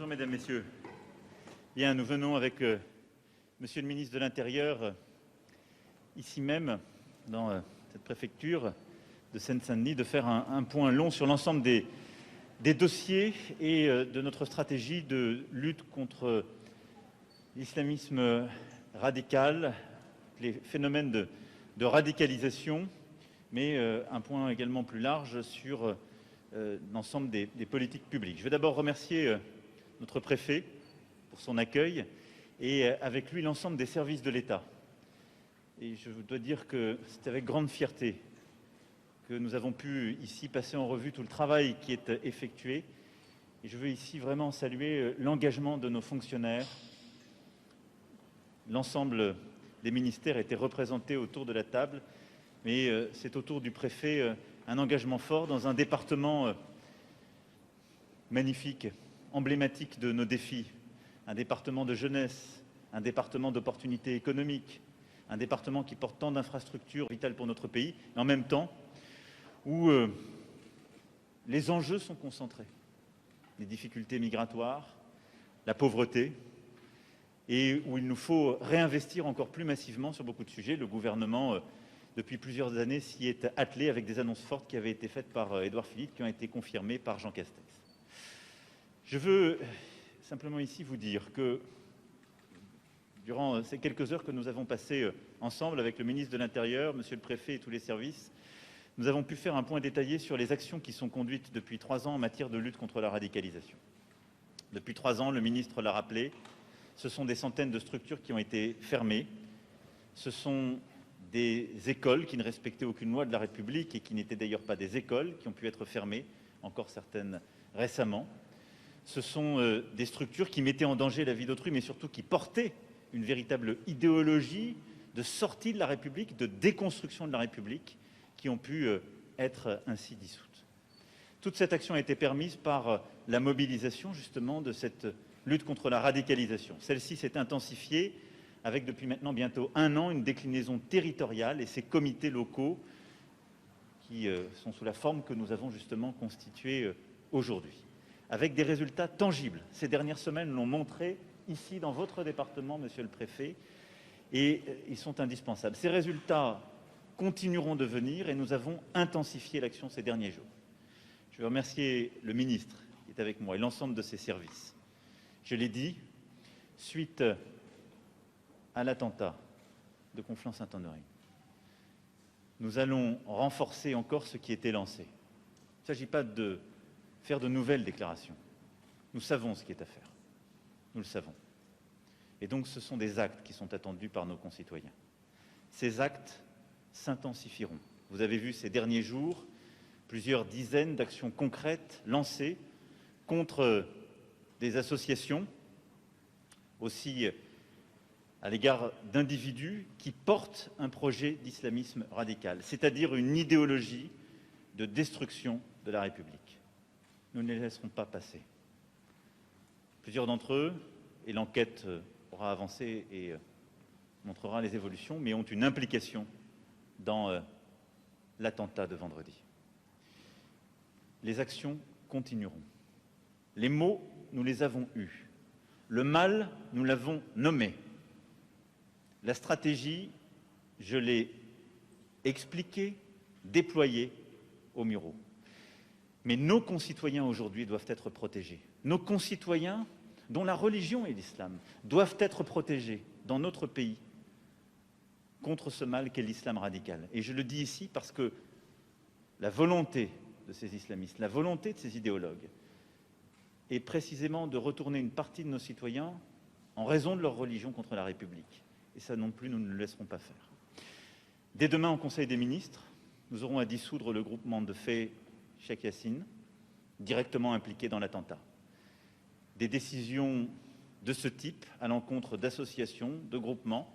Mesdames, Messieurs. Bien, nous venons avec Monsieur le ministre de l'Intérieur, ici même, dans cette préfecture de Seine-Saint-Denis, de faire un point long sur l'ensemble des dossiers et de notre stratégie de lutte contre l'islamisme radical, les phénomènes de radicalisation, mais un point également plus large sur l'ensemble des politiques publiques. Je vais d'abord remercier notre préfet pour son accueil et avec lui l'ensemble des services de l'État. Et je dois dire que c'est avec grande fierté que nous avons pu ici passer en revue tout le travail qui est effectué. Et je veux ici vraiment saluer l'engagement de nos fonctionnaires. L'ensemble des ministères étaient représentés autour de la table, mais c'est autour du préfet un engagement fort dans un département magnifique, emblématique de nos défis, un département de jeunesse, un département d'opportunités économiques, un département qui porte tant d'infrastructures vitales pour notre pays, et en même temps où les enjeux sont concentrés, les difficultés migratoires, la pauvreté, et où il nous faut réinvestir encore plus massivement sur beaucoup de sujets. Le gouvernement, depuis plusieurs années, s'y est attelé avec des annonces fortes qui avaient été faites par Édouard Philippe, qui ont été confirmées par Jean Castex. Je veux simplement ici vous dire que durant ces quelques heures que nous avons passées ensemble avec le ministre de l'Intérieur, Monsieur le Préfet et tous les services, nous avons pu faire un point détaillé sur les actions qui sont conduites depuis 3 ans en matière de lutte contre la radicalisation. Depuis 3 ans, le ministre l'a rappelé, ce sont des centaines de structures qui ont été fermées, ce sont des écoles qui ne respectaient aucune loi de la République et qui n'étaient d'ailleurs pas des écoles, qui ont pu être fermées, encore certaines récemment. Ce sont des structures qui mettaient en danger la vie d'autrui, mais surtout qui portaient une véritable idéologie de sortie de la République, de déconstruction de la République, qui ont pu être ainsi dissoutes. Toute cette action a été permise par la mobilisation, justement, de cette lutte contre la radicalisation. Celle-ci s'est intensifiée avec, depuis maintenant bientôt 1 an, une déclinaison territoriale et ces comités locaux qui sont sous la forme que nous avons justement constituée aujourd'hui, avec des résultats tangibles. Ces dernières semaines l'ont montré ici dans votre département, Monsieur le Préfet, et ils sont indispensables. Ces résultats continueront de venir et nous avons intensifié l'action ces derniers jours. Je veux remercier le ministre qui est avec moi et l'ensemble de ses services. Je l'ai dit, suite à l'attentat de Conflans-Sainte-Honorine, nous allons renforcer encore ce qui était lancé. Il ne s'agit pas de faire de nouvelles déclarations. Nous savons ce qui est à faire. Nous le savons. Et donc ce sont des actes qui sont attendus par nos concitoyens. Ces actes s'intensifieront. Vous avez vu ces derniers jours plusieurs dizaines d'actions concrètes lancées contre des associations, aussi à l'égard d'individus qui portent un projet d'islamisme radical, c'est-à-dire une idéologie de destruction de la République. Nous ne les laisserons pas passer. Plusieurs d'entre eux, et l'enquête aura avancé et montrera les évolutions, mais ont une implication dans l'attentat de vendredi. Les actions continueront. Les mots, nous les avons eus. Le mal, nous l'avons nommé. La stratégie, je l'ai expliquée, déployée au Murau. Mais nos concitoyens aujourd'hui doivent être protégés. Nos concitoyens, dont la religion est l'islam, doivent être protégés dans notre pays contre ce mal qu'est l'islam radical. Et je le dis ici parce que la volonté de ces islamistes, la volonté de ces idéologues, est précisément de retourner une partie de nos citoyens en raison de leur religion contre la République. Et ça non plus, nous ne le laisserons pas faire. Dès demain, au Conseil des ministres, nous aurons à dissoudre le groupement de faits Cheikh Yassine, directement impliqué dans l'attentat. Des décisions de ce type, à l'encontre d'associations, de groupements,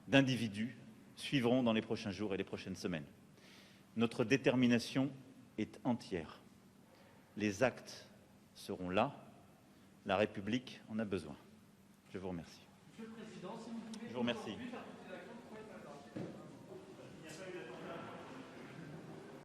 d'individus, suivront dans les prochains jours et les prochaines semaines. Notre détermination est entière. Les actes seront là. La République en a besoin. Je vous remercie. Monsieur le Président, si vous pouvez Je vous remercie.